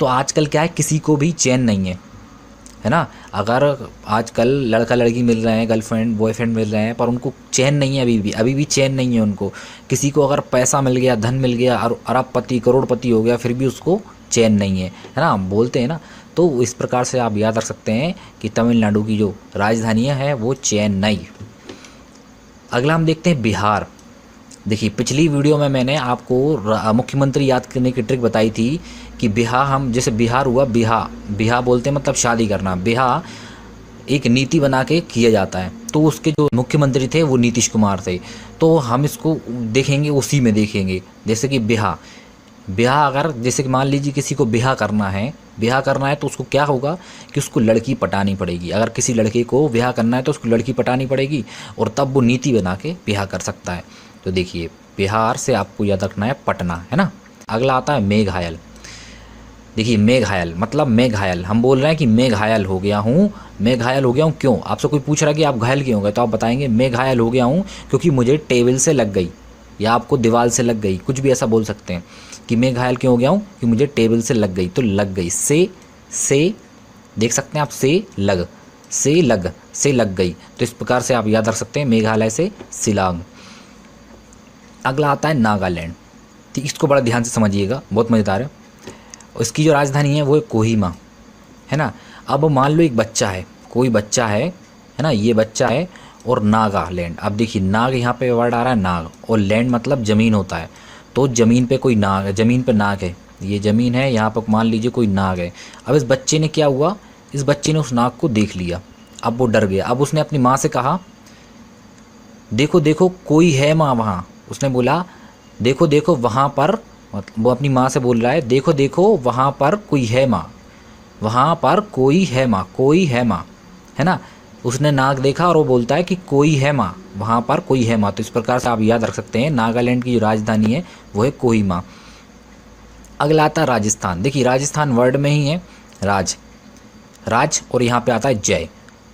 तो आजकल क्या है, किसी को भी चैन नहीं है ना। अगर आजकल लड़का लड़की मिल रहे हैं, गर्लफ्रेंड बॉयफ्रेंड मिल रहे हैं, पर उनको चैन नहीं है, अभी भी चैन नहीं है उनको। किसी को अगर पैसा मिल गया, धन मिल गया, अरबपति करोड़पति हो गया, फिर भी उसको चैन नहीं है ना, बोलते हैं ना। तो इस प्रकार से आप याद रख सकते हैं कि तमिलनाडु की जो राजधानी है वो चेन्नई। अगला हम देखते हैं बिहार। देखिए पिछली वीडियो में मैंने आपको मुख्यमंत्री याद करने की ट्रिक बताई थी कि बिहा, हम जैसे बिहार हुआ, बिहा बोलते हैं मतलब शादी करना। बिहा एक नीति बना के किया जाता है, तो उसके जो मुख्यमंत्री थे वो नीतीश कुमार थे। तो हम इसको देखेंगे, उसी में देखेंगे। जैसे कि बिहा अगर जैसे कि मान लीजिए किसी को बिहा करना है तो उसको क्या होगा कि उसको लड़की पटानी पड़ेगी। अगर किसी लड़के को बिहा करना है तो उसको लड़की पटानी पड़ेगी, और तब वो नीति बना के बिहा कर सकता है। तो देखिए बिहार से आपको याद रखना है पटना, है ना। अगला आता है मेघायल। देखिए मेघायल मतलब मैं घायल, हम बोल रहे हैं कि मैं घायल हो गया हूँ। मैं घायल हो गया हूँ क्यों, आपसे कोई पूछ रहा है कि आप घायल क्यों हो गए, तो आप बताएंगे मैं घायल हो गया हूँ क्योंकि मुझे टेबल से लग गई, या आपको दीवार से लग गई, कुछ भी ऐसा बोल सकते हैं कि मैं घायल क्यों हो गया हूँ कि मुझे टेबल से लग गई। तो लग गई से देख सकते हैं आप, से लग गई। तो इस प्रकार से आप याद रख सकते हैं मेघालय से शिलांग। अगला आता है नागालैंड। ठीक, इसको बड़ा ध्यान से समझिएगा, बहुत मज़ेदार है। इसकी जो राजधानी है वो है कोहिमा, है ना। अब मान लो एक बच्चा है, कोई बच्चा है ना, ये बच्चा है, और नागालैंड। अब देखिए नाग यहाँ पे वर्ड आ रहा है, नाग, और लैंड मतलब ज़मीन होता है। तो ज़मीन पे कोई नाग है, ज़मीन पे नाग है, ये ज़मीन है, यहाँ पर मान लीजिए कोई नाग है। अब इस बच्चे ने क्या हुआ, इस बच्चे ने उस नाग को देख लिया, अब वो डर गया। अब उसने अपनी माँ से कहा देखो देखो कोई है माँ वहाँ। उसने बोला देखो देखो वहाँ पर, वो अपनी माँ से बोल रहा है देखो देखो वहाँ पर कोई है माँ, वहाँ पर कोई है माँ, कोई है माँ, है ना। उसने नाग देखा और वो बोलता है कि कोई है माँ, वहाँ पर कोई है माँ। तो इस प्रकार से आप याद रख सकते हैं नागालैंड की जो राजधानी है वो है कोहिमा। अगला आता है राजस्थान। देखिए राजस्थान वर्ड में ही है राज, और यहाँ पे आता है जय।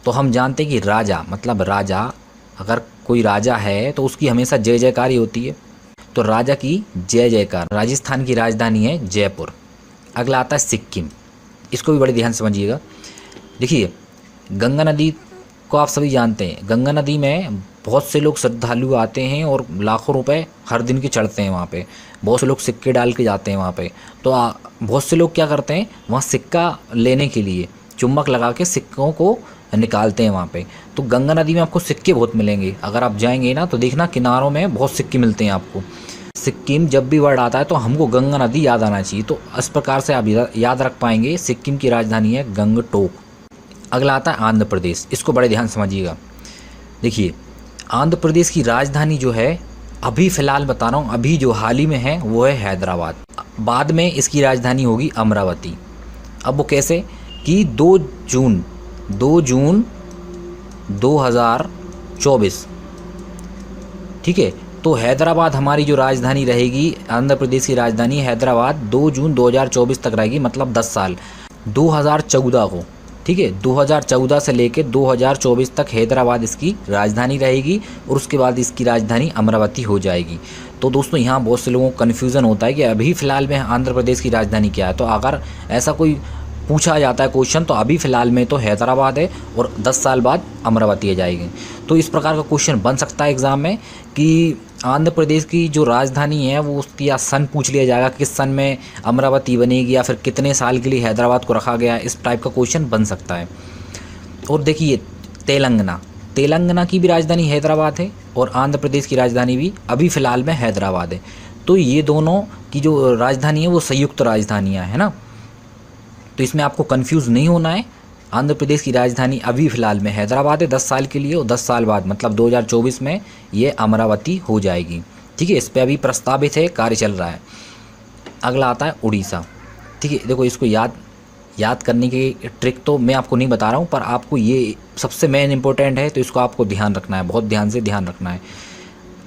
तो हम जानते हैं कि राजा मतलब राजा, अगर कोई राजा है तो उसकी हमेशा जय जयकार ही होती है। तो राजा की जय जयकार। राजस्थान की राजधानी है जयपुर। अगला आता है सिक्किम। इसको भी बड़े ध्यान से समझिएगा। देखिए गंगा नदी को आप सभी जानते हैं, गंगा नदी में बहुत से लोग श्रद्धालु आते हैं और लाखों रुपए हर दिन के चढ़ते हैं वहाँ पे। बहुत से लोग सिक्के डाल के जाते हैं वहाँ पे। तो बहुत से लोग क्या करते हैं, वहाँ सिक्का लेने के लिए चुम्बक लगा के सिक्कों को निकालते हैं वहाँ पे। तो गंगा नदी में आपको सिक्के बहुत मिलेंगे, अगर आप जाएंगे ना तो देखना किनारों में बहुत सिक्के मिलते हैं आपको। सिक्किम जब भी वर्ड आता है तो हमको गंगा नदी याद आना चाहिए। तो इस प्रकार से आप याद रख पाएंगे। सिक्किम की राजधानी है गंगटोक। अगला आता है आंध्र प्रदेश। इसको बड़े ध्यान समझिएगा। देखिए आंध्र प्रदेश की राजधानी जो है, अभी फ़िलहाल बता रहा हूँ, अभी जो हाल ही में है वो है हैदराबाद। बाद में इसकी राजधानी होगी अमरावती। अब वो कैसे कि 2 जून 2024, ठीक है। तो हैदराबाद हमारी जो राजधानी रहेगी, आंध्र प्रदेश की राजधानी हैदराबाद 2 जून 2024 तक रहेगी, मतलब 10 साल। 2014 को, ठीक है, 2014 से लेकर 2024 तक हैदराबाद इसकी राजधानी रहेगी, और उसके बाद इसकी राजधानी अमरावती हो जाएगी। तो दोस्तों यहाँ बहुत से लोगों को कन्फ्यूज़न होता है कि अभी फ़िलहाल में आंध्र प्रदेश की राजधानी क्या है। तो अगर ऐसा कोई पूछा जाता है क्वेश्चन, तो अभी फ़िलहाल में तो हैदराबाद है, और 10 साल बाद अमरावती आ जाएगी। तो इस प्रकार का क्वेश्चन बन सकता है एग्ज़ाम में कि आंध्र प्रदेश की जो राजधानी है वो उसकी या सन पूछ लिया जाएगा, किस सन में अमरावती बनेगी, या फिर कितने साल के लिए हैदराबाद को रखा गया, इस टाइप का क्वेश्चन बन सकता है। और देखिए तेलंगाना की भी राजधानी हैदराबाद है, और आंध्र प्रदेश की राजधानी भी अभी फ़िलहाल में हैदराबाद है। तो ये दोनों की जो राजधानी है वो संयुक्त राजधानियाँ है ना। तो इसमें आपको कंफ्यूज नहीं होना है। आंध्र प्रदेश की राजधानी अभी फ़िलहाल में हैदराबाद है 10 साल के लिए, और 10 साल बाद मतलब 2024 में ये अमरावती हो जाएगी, ठीक है। इस पर अभी प्रस्तावित है, कार्य चल रहा है। अगला आता है उड़ीसा। ठीक है, देखो इसको याद करने की ट्रिक तो मैं आपको नहीं बता रहा हूँ, पर आपको ये सबसे मेन इंपॉर्टेंट है, तो इसको आपको ध्यान रखना है, बहुत ध्यान से ध्यान रखना है।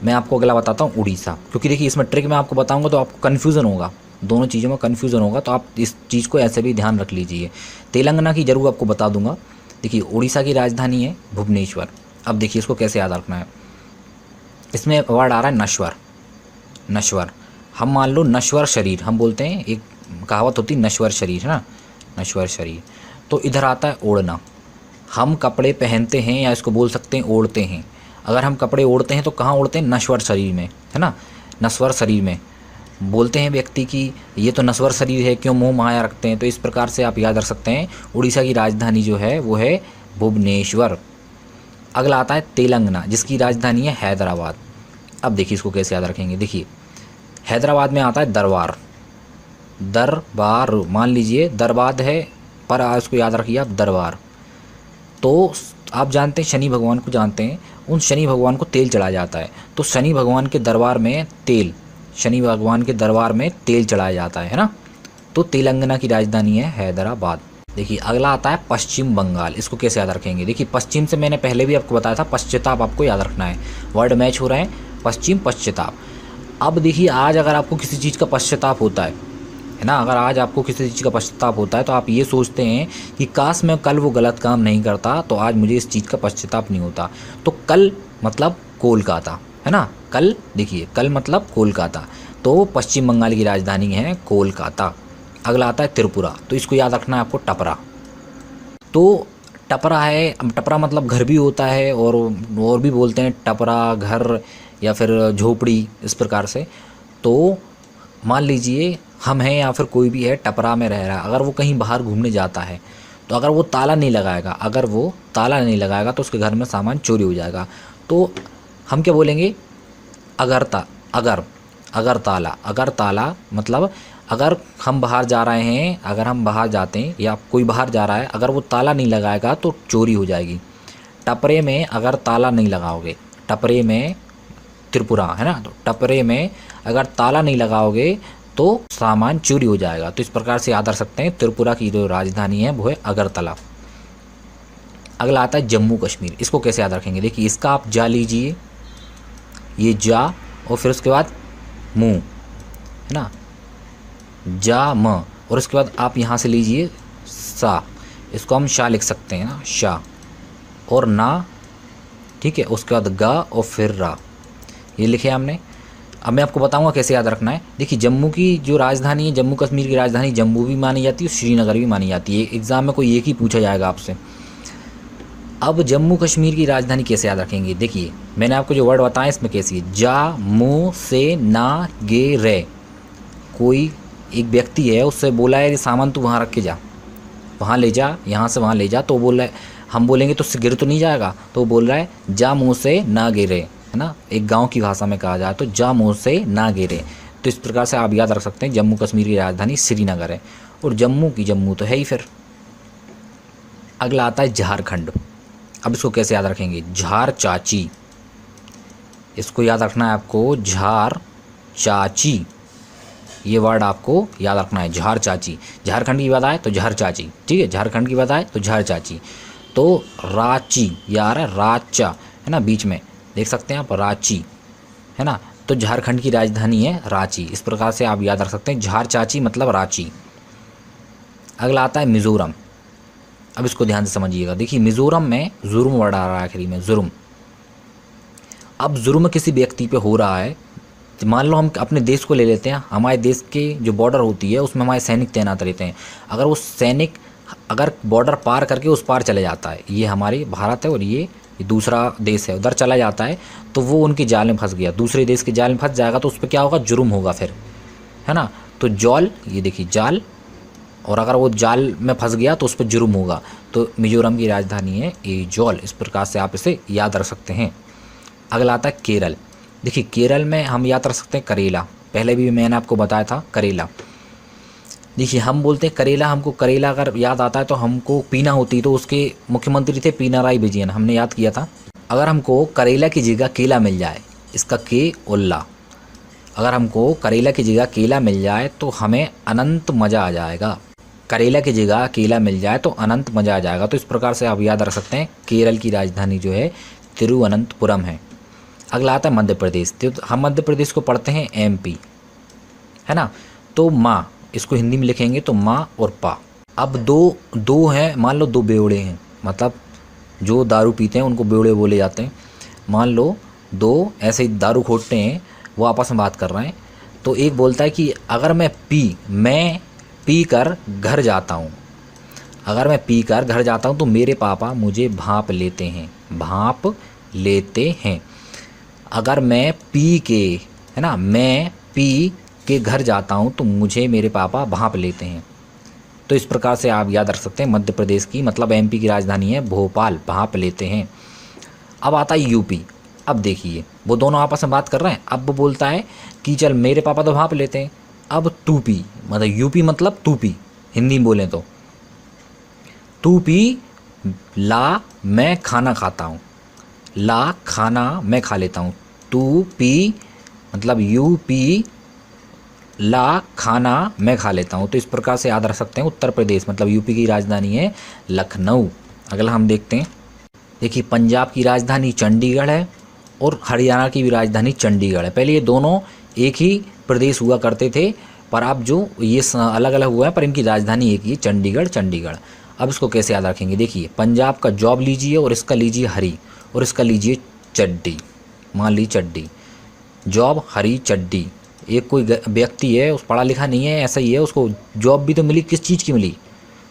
मैं आपको अगला बताता हूँ उड़ीसा, क्योंकि देखिए इसमें ट्रिक मैं आपको बताऊँगा तो आपको कन्फ्यूज़न होगा, दोनों चीज़ों में कन्फ्यूज़न होगा। तो आप इस चीज़ को ऐसे भी ध्यान रख लीजिए। तेलंगाना की ज़रूर आपको बता दूंगा। देखिए उड़ीसा की राजधानी है भुवनेश्वर। अब देखिए इसको कैसे याद रखना है। इसमें वर्ड आ रहा है नश्वर। हम मान लो नश्वर शरीर हम बोलते हैं, एक कहावत होती नश्वर शरीर, है ना, नश्वर शरीर। तो इधर आता है ओढ़ना। हम कपड़े पहनते हैं या इसको बोल सकते हैं ओढ़ते हैं। अगर हम कपड़े ओढ़ते हैं तो कहाँ ओढ़ते हैं? नश्वर शरीर में, है ना, नश्वर शरीर में। बोलते हैं व्यक्ति कि ये तो नश्वर शरीर है, क्यों मोह माया रखते हैं। तो इस प्रकार से आप याद रख सकते हैं। उड़ीसा की राजधानी जो है वो है भुवनेश्वर। अगला आता है तेलंगाना, जिसकी राजधानी है हैदराबाद। अब देखिए इसको कैसे याद रखेंगे। देखिए हैदराबाद में आता है दरबार। दरबार मान लीजिए दरबार है, पर उसको याद रखिए आप दरबार। तो आप जानते हैं शनि भगवान को जानते हैं, उन शनि भगवान को तेल चढ़ाया जाता है। तो शनि भगवान के दरबार में तेल, शनि भगवान के दरबार में तेल चढ़ाया जाता है ना। तो तेलंगाना की राजधानी है हैदराबाद। देखिए अगला आता है पश्चिम बंगाल। इसको कैसे याद रखेंगे? देखिए पश्चिम से मैंने पहले भी आपको बताया था, पश्चाताप आपको याद रखना है। वर्ड मैच हो रहे हैं, पश्चिम पश्चाताप। अब देखिए आज अगर आपको किसी चीज़ का पश्चाताप होता है ना, अगर आज आपको किसी चीज़ का पश्चाताप होता है तो आप ये सोचते हैं कि काश मैं कल वो गलत काम नहीं करता तो आज मुझे इस चीज़ का पश्चाताप नहीं होता। तो कल मतलब कोलकाता, है ना, कल। देखिए कल मतलब कोलकाता। तो पश्चिम बंगाल की राजधानी है कोलकाता। अगला आता है त्रिपुरा। तो इसको याद रखना है आपको, टपरा। तो टपरा है, टपरा मतलब घर भी होता है, और भी बोलते हैं टपरा घर या फिर झोपड़ी, इस प्रकार से। तो मान लीजिए हम हैं या फिर कोई भी है टपरा में रह रहा है, अगर वो कहीं बाहर घूमने जाता है तो अगर वो ताला नहीं लगाएगा तो उसके घर में सामान चोरी हो जाएगा। तो हम क्या बोलेंगे? अगर ताला मतलब अगर हम बाहर जा रहे हैं, अगर हम बाहर जाते हैं या कोई बाहर जा रहा है, अगर वो ताला नहीं लगाएगा तो चोरी हो जाएगी। टपरे में अगर ताला नहीं लगाओगे, टपरे में त्रिपुरा है ना, तो टपरे में अगर ताला नहीं लगाओगे तो सामान चोरी हो जाएगा। तो इस प्रकार से याद रख सकते हैं। त्रिपुरा की जो राजधानी है वो है अगरतला। अगला आता है जम्मू कश्मीर। इसको कैसे याद रखेंगे? देखिए इसका आप जा लीजिए, ये जा और फिर उसके बाद मुँह, है ना, जा म, और उसके बाद आप यहाँ से लीजिए सा, इसको हम शाह लिख सकते हैं ना, शाह, और ना, ठीक है, उसके बाद गा और फिर रा, ये लिखे हमने। अब मैं आपको बताऊंगा कैसे याद रखना है। देखिए जम्मू की जो राजधानी है, जम्मू कश्मीर की राजधानी जम्मू भी मानी जाती है और श्रीनगर भी मानी जाती है। एग्ज़ाम में कोई एक ही पूछा जाएगा आपसे। अब जम्मू कश्मीर की राजधानी कैसे याद रखेंगे? देखिए मैंने आपको जो वर्ड बताया इसमें कैसी है, जा मु से ना गे रे। कोई एक व्यक्ति है, उससे बोला है कि सामान तू वहाँ रख के जा, वहाँ ले जा, यहाँ से वहाँ ले जा। तो बोल रहा है, हम बोलेंगे तो गिर तो नहीं जाएगा, तो वो बोल रहा है जा मुँह से ना गिरे, है ना, एक गांव की भाषा में कहा जाए तो जा मुँह से ना गिरे। तो इस प्रकार से आप याद रख सकते हैं। जम्मू कश्मीर की राजधानी श्रीनगर है, और जम्मू की जम्मू तो है ही फिर। अगला आता है झारखंड। अब इसको कैसे याद रखेंगे? झार चाची। इसको याद रखना है आपको, झार चाची, ये वर्ड आपको याद रखना है, झार चाची। झारखंड की बात आए तो झार चाची, ठीक है, झारखंड की बात आए तो झार चाची। तो रांची, यार रांचा, है ना, बीच में देख सकते हैं आप, रांची, है ना। तो झारखंड की राजधानी है रांची। इस प्रकार से आप याद रख सकते हैं, झार चाची मतलब रांची। अगला आता है मिज़ोरम। अब इसको ध्यान से समझिएगा। देखिए मिज़ोरम में जुर्म वर्ड आ रहा है आखिरी में, जुर्म। अब जुर्म किसी व्यक्ति पे हो रहा है, मान लो हम अपने देश को ले लेते हैं, हमारे देश के जो बॉर्डर होती है उसमें हमारे सैनिक तैनात रहते हैं। अगर वो सैनिक अगर बॉर्डर पार करके उस पार चले जाता है, ये हमारी भारत है और ये दूसरा देश है, उधर चला जाता है, तो वो उनके जाल में फंस गया, दूसरे देश के जाल में फंस जाएगा, तो उस पर क्या होगा? जुर्म होगा फिर, है ना। तो जॉल, ये देखिए जाल, और अगर वो जाल में फंस गया तो उस पर जुर्म होगा। तो मिजोरम की राजधानी है एजोल। इस प्रकार से आप इसे याद रख सकते हैं। अगला आता है केरल। देखिए केरल में हम याद रख सकते हैं करेला, पहले भी मैंने आपको बताया था करेला। देखिए हम बोलते हैं करेला, हमको करेला अगर याद आता है तो हमको पीना होती, तो उसके मुख्यमंत्री थे पिनाराई विजयन, हमने याद किया था। अगर हमको करेला की जगह केला मिल जाए, इसका के उल्ला, अगर हमको करेला की जगह केला मिल जाए तो हमें अनंत मज़ा आ जाएगा। करेला की जगह केला मिल जाए तो अनंत मज़ा आ जाएगा। तो इस प्रकार से आप याद रख सकते हैं। केरल की राजधानी जो है तिरुवनंतपुरम है। अगला आता है मध्य प्रदेश। तो हम मध्य प्रदेश को पढ़ते हैं एमपी, है ना। तो माँ, इसको हिंदी में लिखेंगे तो माँ और पा। अब दो हैं, मान लो दो बेवड़े हैं, मतलब जो दारू पीते हैं उनको बेवड़े बोले जाते हैं। मान लो दो ऐसे ही दारू खोटते हैं, वो आपस में बात कर रहे हैं। तो एक बोलता है कि अगर मैं पी कर घर जाता हूँ, अगर मैं पी कर घर जाता हूँ तो मेरे पापा मुझे भांप लेते हैं, भांप लेते हैं। अगर मैं पी के, है ना, मैं पी के घर जाता हूँ तो मुझे मेरे पापा भांप लेते हैं। तो इस प्रकार से आप याद रख सकते हैं मध्य प्रदेश की, मतलब एमपी की राजधानी है भोपाल, भांप लेते हैं। अब आता है यूपी। अब देखिए वो दोनों आपस में बात कर रहे हैं। अब वो बोलता है कि चल मेरे पापा तो भांप लेते हैं। अब तू पी, मतलब यूपी मतलब तू पी, हिंदी में बोलें तो तू पी ला मैं खाना खाता हूँ, ला खाना मैं खा लेता हूँ। तू पी मतलब यू पी ला खाना मैं खा लेता हूँ। तो इस प्रकार से याद रख सकते हैं उत्तर प्रदेश मतलब यूपी की राजधानी है लखनऊ। अगला हम देखते हैं, देखिए पंजाब की राजधानी चंडीगढ़ है और हरियाणा की भी राजधानी चंडीगढ़ है। पहले ये दोनों एक ही प्रदेश हुआ करते थे, पर अब जो ये अलग अलग हुआ है, पर इनकी राजधानी एक ही, चंडीगढ़। चंडीगढ़। अब इसको कैसे याद रखेंगे, देखिए पंजाब का जॉब लीजिए और इसका लीजिए हरी और इसका लीजिए चड्डी। मान ली चड्डी, जॉब हरी चड्डी। एक कोई व्यक्ति है, उस पढ़ा लिखा नहीं है, ऐसा ही है, उसको जॉब भी तो मिली, किस चीज़ की मिली,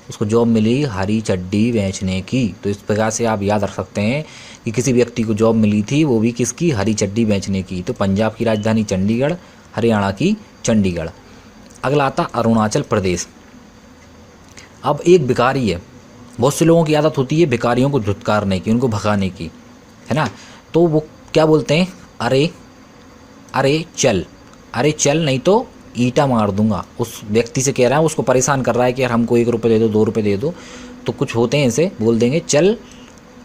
उसको जॉब मिली हरी चड्डी बेचने की। तो इस प्रकार से आप याद रख सकते हैं कि किसी व्यक्ति को जॉब मिली थी, वो भी किसकी, हरी चड्डी बेचने की। तो पंजाब की राजधानी चंडीगढ़, हरियाणा की चंडीगढ़। अगला आता अरुणाचल प्रदेश। अब एक भिखारी है, बहुत से लोगों की आदत होती है भिखारियों को धुतकारने की, उनको भगाने की, है ना। तो वो क्या बोलते हैं, अरे अरे चल, अरे चल नहीं तो ईंटा मार दूंगा। उस व्यक्ति से कह रहा है, उसको परेशान कर रहा है कि यार हमको 1 रुपये दे दो, 2 रुपये दे दो। तो कुछ होते हैं ऐसे, बोल देंगे चल,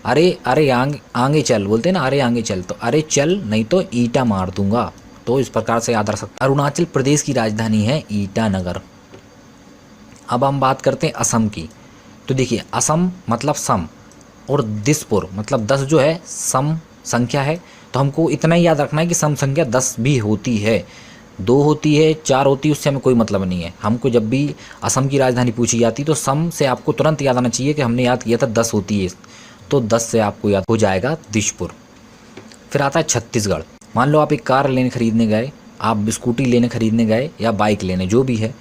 अरे अरे आगे चल, बोलते हैं ना, अरे आगे चल, तो अरे चल नहीं तो ईंटा मार दूंगा। तो इस प्रकार से याद रख सकते। अरुणाचल प्रदेश की राजधानी है ईटानगर। अब हम बात करते हैं असम की। तो देखिए असम मतलब सम और दिसपुर मतलब 10 जो है सम संख्या है। तो हमको इतना ही याद रखना है कि सम संख्या 10 भी होती है, 2 होती है, 4 होती है, उससे हमें कोई मतलब नहीं है। हमको जब भी असम की राजधानी पूछी जाती तो सम से आपको तुरंत याद आना चाहिए कि हमने याद किया था 10 होती है, तो 10 से आपको याद हो जाएगा दिसपुर। फिर आता है छत्तीसगढ़। मान लो आप एक कार लेने खरीदने गए, आप स्कूटी लेने खरीदने गए या बाइक लेने, जो भी है,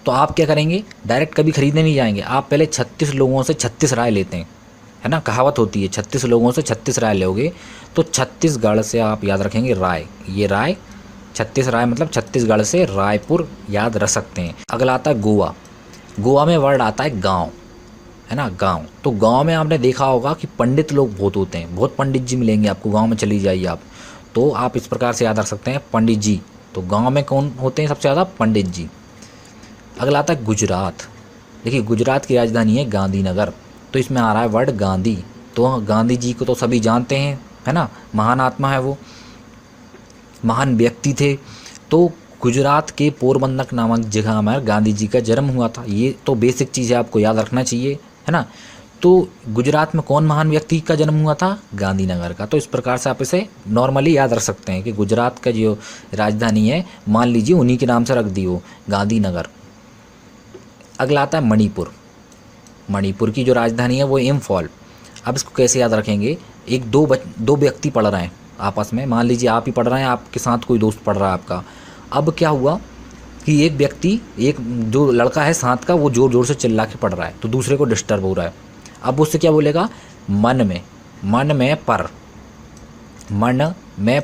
तो आप क्या करेंगे, डायरेक्ट कभी खरीदने नहीं जाएंगे, आप पहले 36 लोगों से 36 राय लेते हैं, है ना, कहावत होती है 36 लोगों से 36 राय लोगे। तो छत्तीसगढ़ से आप याद रखेंगे राय, ये राय 36 राय मतलब छत्तीसगढ़ से रायपुर याद रख सकते हैं। अगला आता है गोवा। गोवा में वर्ड आता है गांव, है ना, गांव। तो गांव में आपने देखा होगा कि पंडित लोग बहुत होते हैं, बहुत पंडित जी मिलेंगे आपको, गांव में चली जाइए आप, तो आप इस प्रकार से याद रख सकते हैं पंडित जी। तो गांव में कौन होते हैं सबसे ज़्यादा, पंडित जी। अगला आता है गुजरात। देखिए गुजरात की राजधानी है गांधीनगर। तो इसमें आ रहा है वर्ड गांधी। तो गांधी जी को तो सभी जानते हैं, है ना, महान आत्मा है वो, महान व्यक्ति थे। तो गुजरात के पोरबंदर नामक जगह में गांधी जी का जन्म हुआ था। ये तो बेसिक चीज़ है, आपको याद रखना चाहिए, है ना। तो गुजरात में कौन महान व्यक्ति का जन्म हुआ था, गांधीनगर का। तो इस प्रकार से आप इसे नॉर्मली याद रख सकते हैं कि गुजरात का जो राजधानी है, मान लीजिए उन्हीं के नाम से रख दी हो, गांधीनगर। अगला आता है मणिपुर। मणिपुर की जो राजधानी है वो इम्फॉल। अब इसको कैसे याद रखेंगे, एक दो व्यक्ति पढ़ रहे हैं आपस में, मान लीजिए आप ही पढ़ रहे हैं, आपके साथ कोई दोस्त पढ़ रहा है आपका। अब क्या हुआ कि एक व्यक्ति, एक जो लड़का है साथ का, वो ज़ोर ज़ोर से चिल्ला के पढ़ रहा है, तो दूसरे को डिस्टर्ब हो रहा है। अब उससे क्या बोलेगा, मन में पर, मन में